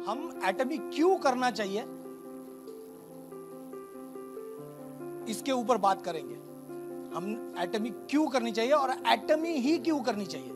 हम एटमी क्यों करना चाहिए इसके ऊपर बात करेंगे। हम एटमी क्यों करनी चाहिए और एटमी ही क्यों करनी चाहिए।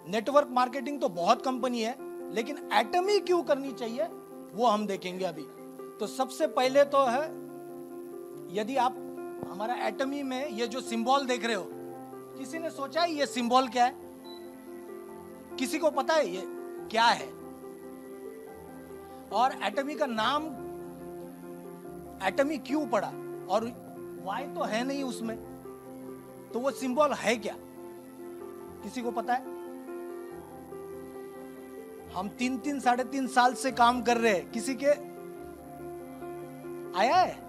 नेटवर्क मार्केटिंग तो बहुत कंपनी है, लेकिन एटमी क्यों करनी चाहिए वो हम देखेंगे अभी। तो सबसे पहले तो है, यदि आप हमारा एटमी में ये जो सिंबल देख रहे हो, किसी ने सोचा है ये सिंबल क्या है? किसी को पता है ये क्या है? और एटमी का नाम एटमी क्यों पड़ा? और वाई तो है नहीं उसमें, तो वो सिंबल है क्या? किसी को पता है? हम 3-3 साढ़े 3 साल से काम कर रहे हैं, किसी के आया है?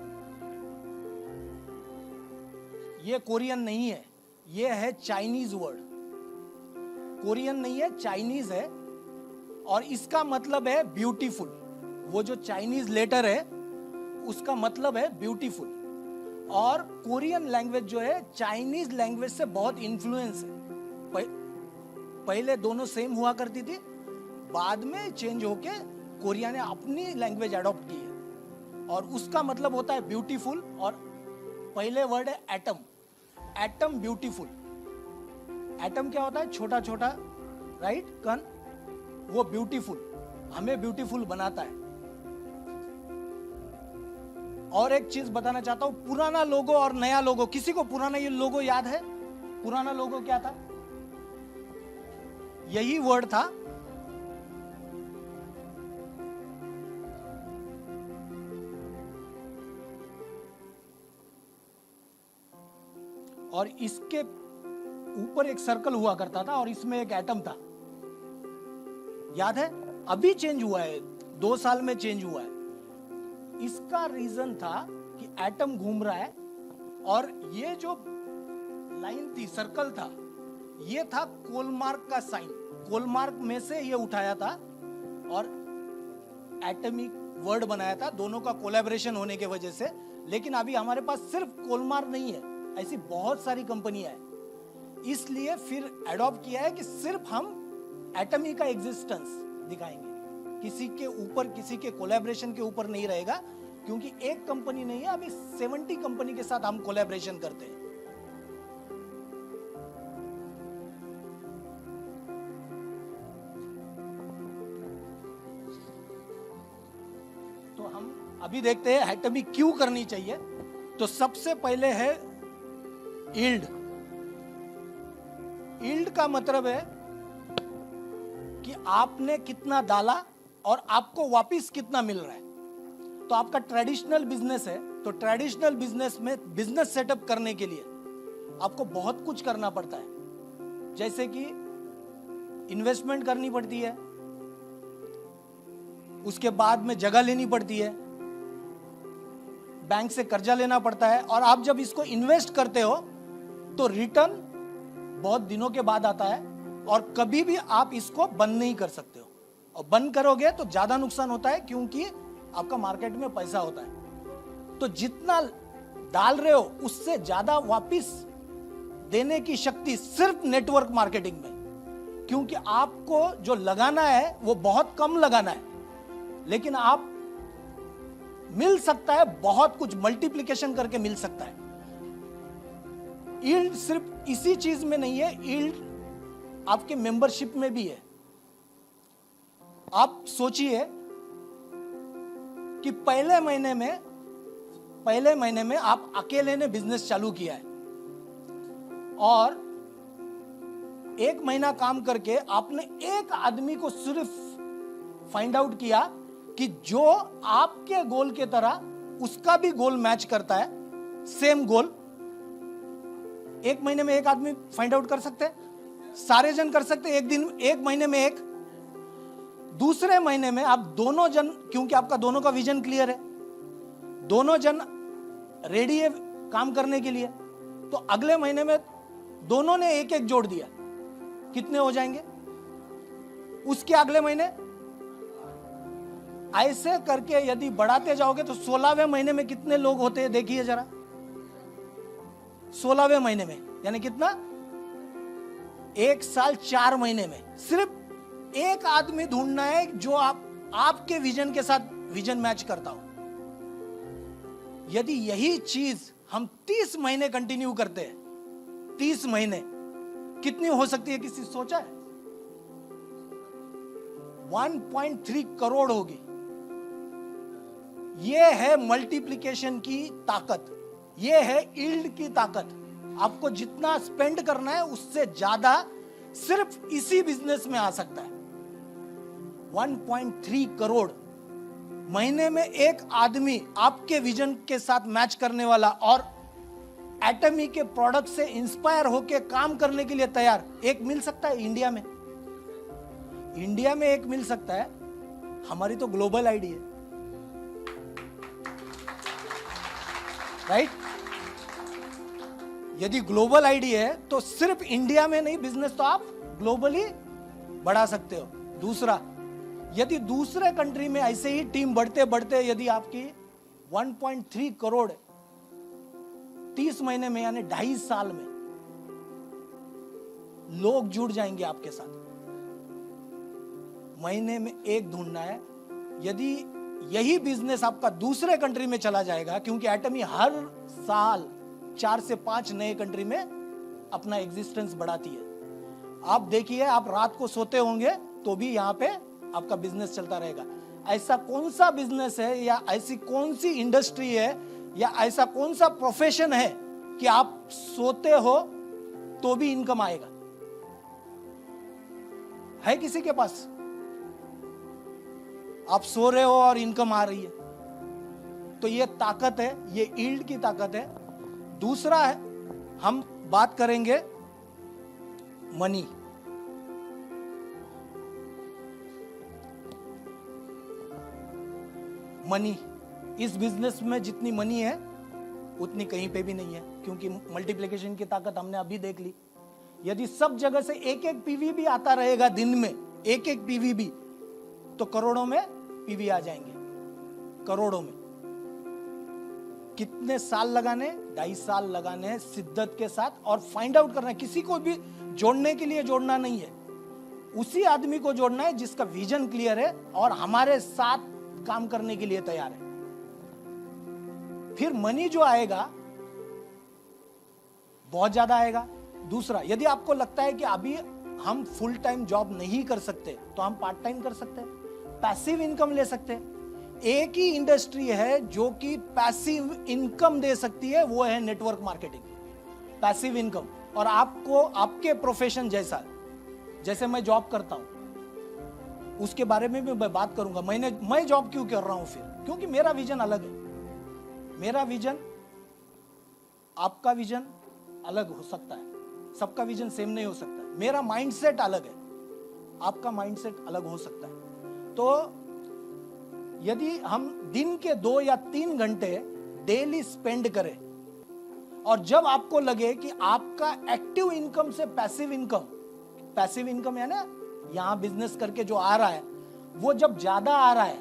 ये कोरियन नहीं है, ये है चाइनीज वर्ड। कोरियन नहीं है, चाइनीज है, और इसका मतलब है ब्यूटीफुल। वो जो चाइनीज लेटर है उसका मतलब है ब्यूटीफुल। और कोरियन लैंग्वेज जो है चाइनीज लैंग्वेज से बहुत इन्फ्लुएंस है। पहले दोनों सेम हुआ करती थी, बाद में चेंज होके कोरिया ने अपनी लैंग्वेज अडॉप्ट की है, और उसका मतलब होता है ब्यूटीफुल। और पहले वर्ड है एटम। Atom beautiful. एटम क्या होता है? छोटा छोटा, राइट, कण। वो ब्यूटीफुल, हमें ब्यूटीफुल बनाता है। और एक चीज बताना चाहता हूं, पुराना लोगो और नया लोगो, किसी को पुराना ये लोगो याद है? पुराना लोगो क्या था? यही वर्ड था। और इसके ऊपर एक सर्कल हुआ करता था और इसमें एक एटम था, याद है? अभी चेंज हुआ है, 2 साल में चेंज हुआ है। इसका रीजन था कि एटम घूम रहा है, और ये जो लाइन थी, सर्कल था, ये था कोलमार्क का साइन। कोलमार्क में से ये उठाया था और एटमिक वर्ड बनाया था, दोनों का कोलैबोरेशन होने के वजह से। लेकिन अभी हमारे पास सिर्फ कोलमार्क नहीं है, ऐसी बहुत सारी कंपनियां हैं, इसलिए फिर एडॉप्ट किया है कि सिर्फ हम एटमी का एग्जिस्टेंस दिखाएंगे, किसी के ऊपर, किसी के कोलैबोरेशन के ऊपर नहीं रहेगा, क्योंकि एक कंपनी नहीं है, अभी 70 कंपनी के साथ हम कोलैबोरेशन करते हैं। तो हम अभी देखते हैं एटमी क्यों करनी चाहिए। तो सबसे पहले है यील्ड। यील्ड का मतलब है कि आपने कितना डाला और आपको वापस कितना मिल रहा है। तो आपका ट्रेडिशनल बिजनेस है, तो ट्रेडिशनल बिजनेस में बिजनेस सेटअप करने के लिए आपको बहुत कुछ करना पड़ता है, जैसे कि इन्वेस्टमेंट करनी पड़ती है, उसके बाद में जगह लेनी पड़ती है, बैंक से कर्जा लेना पड़ता है, और आप जब इसको इन्वेस्ट करते हो तो रिटर्न बहुत दिनों के बाद आता है, और कभी भी आप इसको बंद नहीं कर सकते हो। और बंद करोगे तो ज्यादा नुकसान होता है, क्योंकि आपका मार्केट में पैसा होता है। तो जितना डाल रहे हो उससे ज्यादा वापस देने की शक्ति सिर्फ नेटवर्क मार्केटिंग में, क्योंकि आपको जो लगाना है वो बहुत कम लगाना है, लेकिन आप मिल सकता है बहुत कुछ, मल्टीप्लिकेशन करके मिल सकता है। यील्ड सिर्फ इसी चीज में नहीं है, यील्ड आपके मेंबरशिप में भी है। आप सोचिए कि पहले महीने में आप अकेले ने बिजनेस चालू किया है, और 1 महीना काम करके आपने एक आदमी को सिर्फ फाइंड आउट किया कि जो आपके गोल के तरह उसका भी गोल मैच करता है, सेम गोल। 1 महीने में एक आदमी फाइंड आउट कर सकते हैं? सारे जन कर सकते हैं एक दिन, 1 महीने में एक। दूसरे महीने में आप दोनों जन, क्योंकि आपका दोनों का विजन क्लियर है, दोनों जन रेडी है काम करने के लिए, तो अगले महीने में दोनों ने एक एक जोड़ दिया, कितने हो जाएंगे? उसके अगले महीने ऐसे करके यदि बढ़ाते जाओगे तो 16वें महीने में कितने लोग होते हैं देखिए जरा। 16वें महीने में यानी कितना? 1 साल 4 महीने में सिर्फ एक आदमी ढूंढना है जो आपके विजन के साथ विजन मैच करता हो। यदि यही चीज हम 30 महीने कंटिन्यू करते हैं, 30 महीने कितनी हो सकती है, किसी सोचा है? 1.3 करोड़ होगी। यह है मल्टीप्लिकेशन की ताकत, यह है यील्ड की ताकत। आपको जितना स्पेंड करना है उससे ज्यादा सिर्फ इसी बिजनेस में आ सकता है। 1.3 करोड़ महीने में एक आदमी आपके विजन के साथ मैच करने वाला और एटमी के प्रोडक्ट से इंस्पायर होकर काम करने के लिए तैयार एक मिल सकता है इंडिया में। इंडिया में एक मिल सकता है। हमारी तो ग्लोबल आईडी है, राइट? यदि ग्लोबल आईडी है तो सिर्फ इंडिया में नहीं, बिजनेस तो आप ग्लोबली बढ़ा सकते हो। दूसरा, यदि दूसरे कंट्री में ऐसे ही टीम बढ़ते बढ़ते यदि आपकी 1.3 करोड़ 30 महीने में यानी 2.5 साल में लोग जुड़ जाएंगे आपके साथ। महीने में एक ढूंढना है। यदि यही बिजनेस आपका दूसरे कंट्री में चला जाएगा, क्योंकि एटमी हर साल 4 से 5 नए कंट्री में अपना एग्जिस्टेंस बढ़ाती है। आप देखिए, आप रात को सोते होंगे तो भी यहां पे आपका बिजनेस चलता रहेगा। ऐसा कौन सा बिजनेस है या ऐसी कौन सी इंडस्ट्री है या ऐसा कौन सा प्रोफेशन है कि आप सोते हो तो भी इनकम आएगा? है किसी के पास? आप सो रहे हो और इनकम आ रही है, तो ये ताकत है, ये यील्ड की ताकत है। दूसरा है, हम बात करेंगे मनी। मनी, इस बिजनेस में जितनी मनी है उतनी कहीं पे भी नहीं है, क्योंकि मल्टीप्लिकेशन की ताकत हमने अभी देख ली। यदि सब जगह से एक एक पीवी भी आता रहेगा दिन में, एक एक पीवी भी, तो करोड़ों में पीवी आ जाएंगे, करोड़ों में। कितने साल लगाने? 2.5 साल लगाने शिद्दत के साथ, और फाइंड आउट करना है। किसी को भी जोड़ने के लिए जोड़ना नहीं है, उसी आदमी को जोड़ना है जिसका विजन क्लियर है और हमारे साथ काम करने के लिए तैयार है। फिर मनी जो आएगा बहुत ज्यादा आएगा। दूसरा, यदि आपको लगता है कि अभी हम फुल टाइम जॉब नहीं कर सकते तो हम पार्ट टाइम कर सकते हैं, पैसिव इनकम ले सकते हैं। एक ही इंडस्ट्री है जो कि पैसिव इनकम दे सकती है, वो है नेटवर्क मार्केटिंग, पैसिव इनकम। और आपको आपके प्रोफेशन जैसा, जैसे मैं जॉब करता हूं उसके बारे में भी मैं बात करूंगा। मैं जॉब क्यों कर रहा हूं फिर? क्योंकि मेरा विजन अलग है। मेरा विजन, आपका विजन अलग हो सकता है, सबका विजन सेम नहीं हो सकता। मेरा माइंडसेट अलग है, आपका माइंडसेट अलग हो सकता है। तो यदि हम दिन के 2 या 3 घंटे डेली स्पेंड करें, और जब आपको लगे कि आपका एक्टिव इनकम से पैसिव इनकम है ना, यहां बिजनेस करके जो आ रहा है वो जब ज्यादा आ रहा है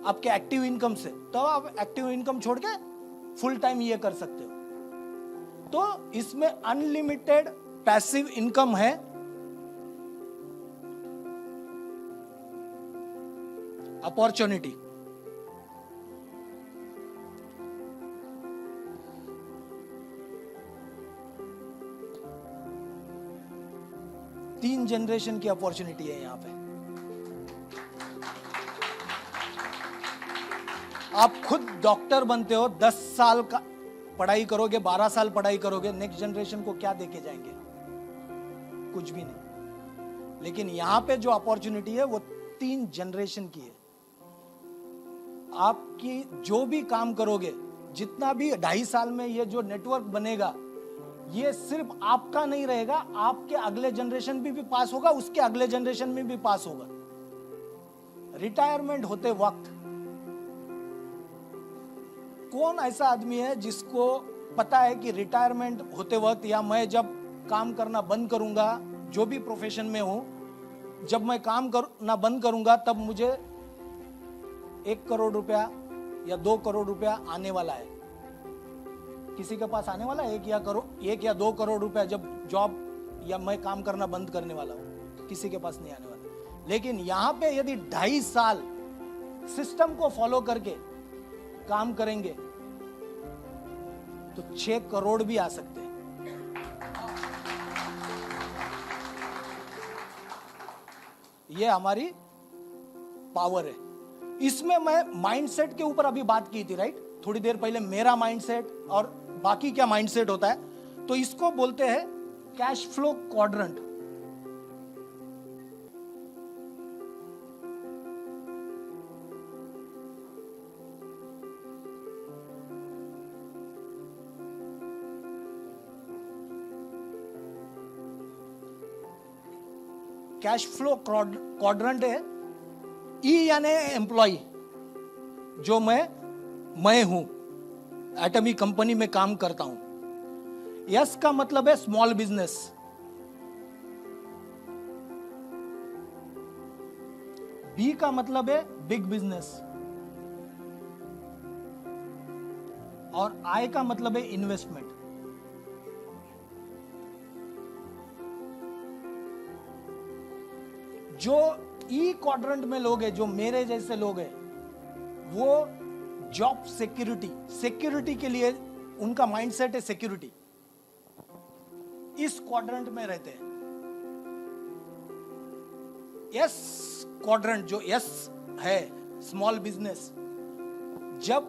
आपके एक्टिव इनकम से, तो आप एक्टिव इनकम छोड़ के फुल टाइम ये कर सकते हो। तो इसमें अनलिमिटेड पैसिव इनकम है। अपॉर्चुनिटी, तीन जनरेशन की अपॉर्चुनिटी है यहां पे। आप खुद डॉक्टर बनते हो, 10 साल का पढ़ाई करोगे, 12 साल पढ़ाई करोगे, नेक्स्ट जनरेशन को क्या देके जाएंगे? कुछ भी नहीं। लेकिन यहां पे जो अपॉर्चुनिटी है वो 3 जनरेशन की है। आपकी जो भी काम करोगे, जितना भी 2.5 साल में ये जो नेटवर्क बनेगा, ये सिर्फ आपका नहीं रहेगा, आपके अगले जनरेशन भी पास होगा, उसके अगले जनरेशन में भी पास होगा। रिटायरमेंट होते वक्त कौन ऐसा आदमी है जिसको पता है कि रिटायरमेंट होते वक्त या मैं जब काम करना बंद करूंगा, जो भी प्रोफेशन में हूं, जब मैं काम करना बंद करूंगा तब मुझे 1 करोड़ रुपया या 2 करोड़ रुपया आने वाला है? किसी के पास आने वाला है 1 या 2 करोड़ रुपया जब जॉब या मैं काम करना बंद करने वाला हूं? किसी के पास नहीं आने वाला। लेकिन यहां पे यदि 2.5 साल सिस्टम को फॉलो करके काम करेंगे तो 6 करोड़ भी आ सकते हैं। ये हमारी पावर है। इसमें मैं माइंडसेट के ऊपर अभी बात की थी, राइट? थोड़ी देर पहले मेरा माइंडसेट और बाकी क्या माइंडसेट होता है, तो इसको बोलते हैं cash flow quadrant. Cash flow quadrant है। ई यानी एम्प्लॉय, जो मैं हूं, एटमी कंपनी में काम करता हूं। यस का मतलब है स्मॉल बिजनेस। बी का मतलब है बिग बिजनेस। और आई का मतलब है इन्वेस्टमेंट। जो ई क्वाड्रेंट में लोग हैं, जो मेरे जैसे लोग हैं, वो जॉब सिक्योरिटी के लिए उनका माइंडसेट है सिक्योरिटी, इस क्वाड्रेंट में रहते हैं। यस क्वाड्रेंट, जो यस है, स्मॉल बिजनेस। जब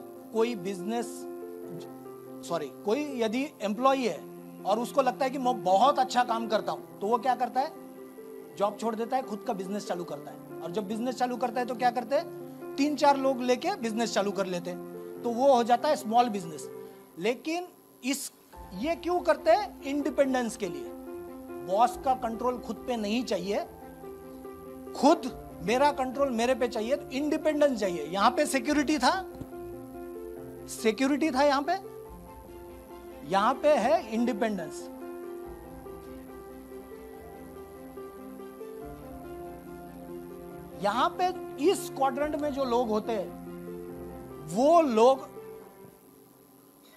कोई यदि एम्प्लॉय है और उसको लगता है कि मैं बहुत अच्छा काम करता हूं, तो वो क्या करता है? जॉब छोड़ देता है, खुद का बिजनेस चालू करता है। और जब बिजनेस चालू करता है तो क्या करते हैं? 3-4 लोग लेके बिजनेस चालू कर लेते हैं, तो वो हो जाता है स्मॉल बिजनेस। लेकिन ये क्यों करते हैं? इंडिपेंडेंस के लिए। बॉस का कंट्रोल खुद पे नहीं चाहिए, खुद मेरा कंट्रोल मेरे पे चाहिए, इंडिपेंडेंस चाहिए। यहां पे सिक्योरिटी था यहां पे है इंडिपेंडेंस। यहां पे इस क्वाड्रेंट में जो लोग होते हैं, वो लोग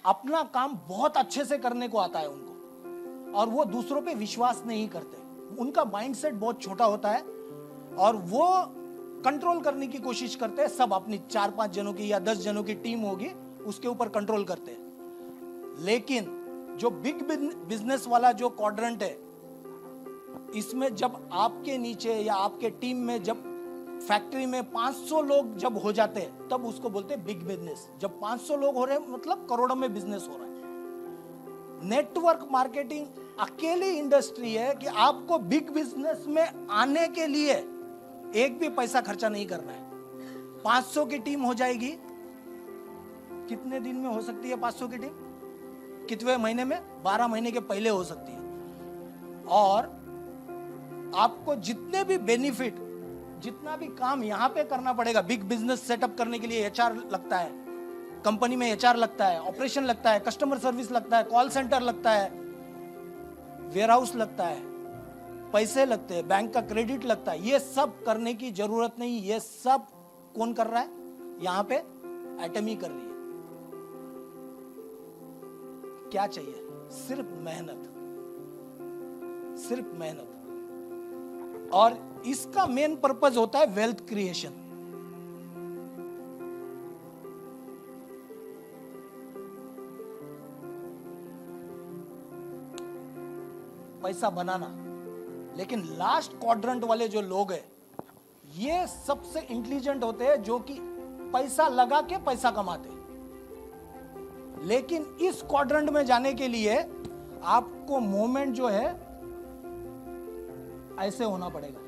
अपना काम बहुत अच्छे से करने को आता है उनको, और वो दूसरों पे विश्वास नहीं करते। उनका माइंडसेट बहुत छोटा होता है और वो कंट्रोल करने की कोशिश करते हैं। सब अपनी 4-5 जनों की या 10 जनों की टीम होगी, उसके ऊपर कंट्रोल करते हैं। लेकिन जो बिग बिजनेस वाला जो क्वाड्रेंट है, इसमें जब आपके नीचे या आपके टीम में जब फैक्ट्री में 500 लोग जब हो जाते हैं, तब उसको बोलते हैं बिग बिजनेस। जब 500 लोग हो रहे हैं, मतलब करोड़ों में बिजनेस हो रहा है। नेटवर्क मार्केटिंग अकेली इंडस्ट्री है कि आपको बिग बिजनेस में आने के लिए एक भी पैसा खर्चा नहीं करना है। 500 की टीम हो जाएगी। कितने दिन में हो सकती है 500 की टीम? कितने महीने में? 12 महीने के पहले हो सकती है। और आपको जितने भी बेनिफिट, जितना भी काम यहां पे करना पड़ेगा, बिग बिजनेस सेटअप करने के लिए एचआर लगता है, कंपनी में एचआर लगता है, ऑपरेशन लगता है, कस्टमर सर्विस लगता है, कॉल सेंटर लगता है, वेयरहाउस लगता है, पैसे लगते हैं, बैंक का क्रेडिट लगता है। ये सब करने की जरूरत नहीं। ये सब कौन कर रहा है? यहां पे एटमी कर रही है। क्या चाहिए? सिर्फ मेहनत, सिर्फ मेहनत। और इसका मेन पर्पस होता है वेल्थ क्रिएशन। पैसा बनाना। लेकिन लास्ट क्वाड्रेंट वाले जो लोग हैं, ये सबसे इंटेलिजेंट होते हैं, जो कि पैसा लगा के पैसा कमाते हैं। लेकिन इस क्वाड्रेंट में जाने के लिए आपको मोमेंट जो है ऐसे होना पड़ेगा।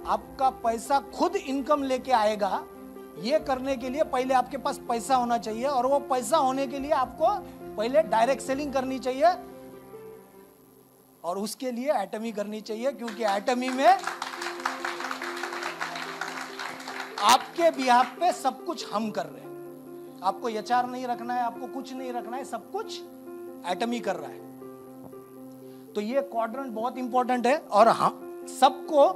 आपका पैसा खुद इनकम लेके आएगा। ये करने के लिए पहले आपके पास पैसा होना चाहिए, और वो पैसा होने के लिए आपको पहले डायरेक्ट सेलिंग करनी चाहिए, और उसके लिए एटमी करनी चाहिए। क्योंकि एटमी में आपके बिहाफ पे सब कुछ हम कर रहे हैं। आपको एचआर नहीं रखना है, आपको कुछ नहीं रखना है, सब कुछ एटमी कर रहा है। तो ये क्वाड्रेंट बहुत इंपॉर्टेंट है, और हम सबको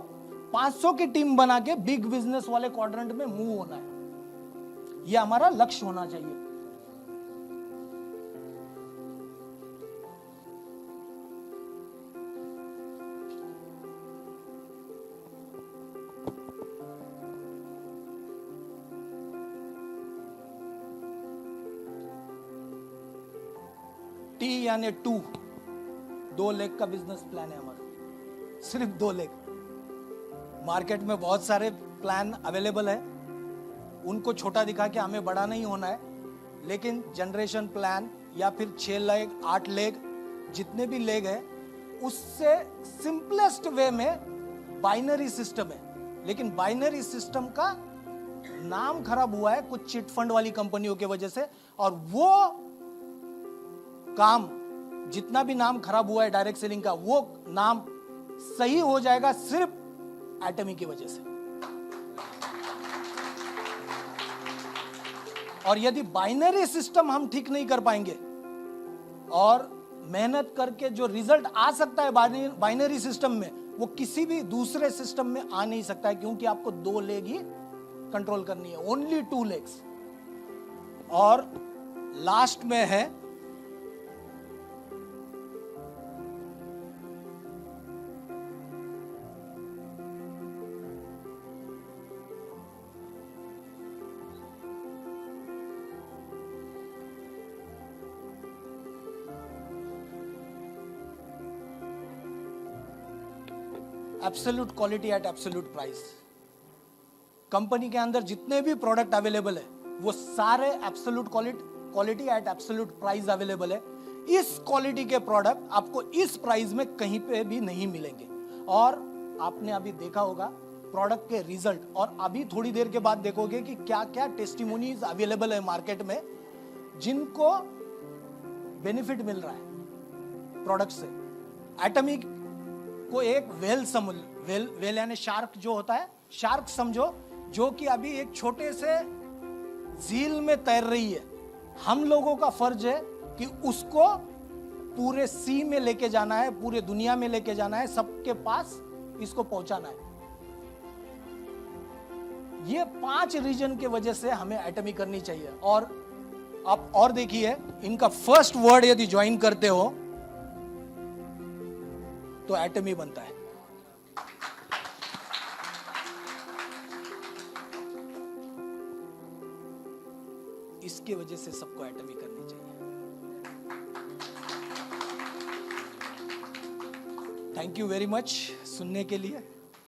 500 की टीम बना के बिग बिजनेस वाले क्वाड्रेंट में मूव होना है। ये हमारा लक्ष्य होना चाहिए। T यानी 2 लेग का बिजनेस प्लान है हमारा, सिर्फ 2 लेग। मार्केट में बहुत सारे प्लान अवेलेबल है, उनको छोटा दिखा के हमें बड़ा नहीं होना है, लेकिन जनरेशन प्लान या फिर 6 लेग 8 लेग जितने भी लेग है, उससे सिंपलेस्ट वे में बाइनरी सिस्टम है। लेकिन बाइनरी सिस्टम का नाम खराब हुआ है कुछ चिट फंड वाली कंपनियों की वजह से, और वो काम जितना भी नाम खराब हुआ है डायरेक्ट सेलिंग का, वो नाम सही हो जाएगा सिर्फ एटमी की वजह से। और यदि बाइनरी सिस्टम हम ठीक नहीं कर पाएंगे और मेहनत करके जो रिजल्ट आ सकता है बाइनरी सिस्टम में, वो किसी भी दूसरे सिस्टम में आ नहीं सकता है, क्योंकि आपको 2 लेग ही कंट्रोल करनी है, ओनली 2 लेग्स। और लास्ट में है absolute quality eight absolute price. Company के अंदर जितने भी प्रोडक्ट अवेलेबल है वो सारे absolute quality eight absolute price available है। इस क्वालिटी के प्रोडक्ट आपको इस प्राइस में कहीं पे भी नहीं मिलेंगे। और आपने अभी देखा होगा प्रोडक्ट के रिजल्ट, और अभी थोड़ी देर के बाद देखोगे कि क्या क्या टेस्टिमोनीज अवेलेबल है मार्केट में जिनको बेनिफिट मिल रहा है प्रोडक्ट से। एटमी को एक वेल यानी शार्क जो होता है, शार्क समझो, जो कि अभी एक छोटे से झील में तैर रही है। हम लोगों का फर्ज है कि उसको पूरे सी में लेके जाना है, पूरे दुनिया में लेके जाना है, सबके पास इसको पहुंचाना है। ये 5 रीजन के वजह से हमें एटमी करनी चाहिए। और आप और देखिए, इनका फर्स्ट वर्ड यदि ज्वाइन करते हो तो एटमी बनता है। इसके वजह से सबको एटमी करनी चाहिए। थैंक यू वेरी मच सुनने के लिए।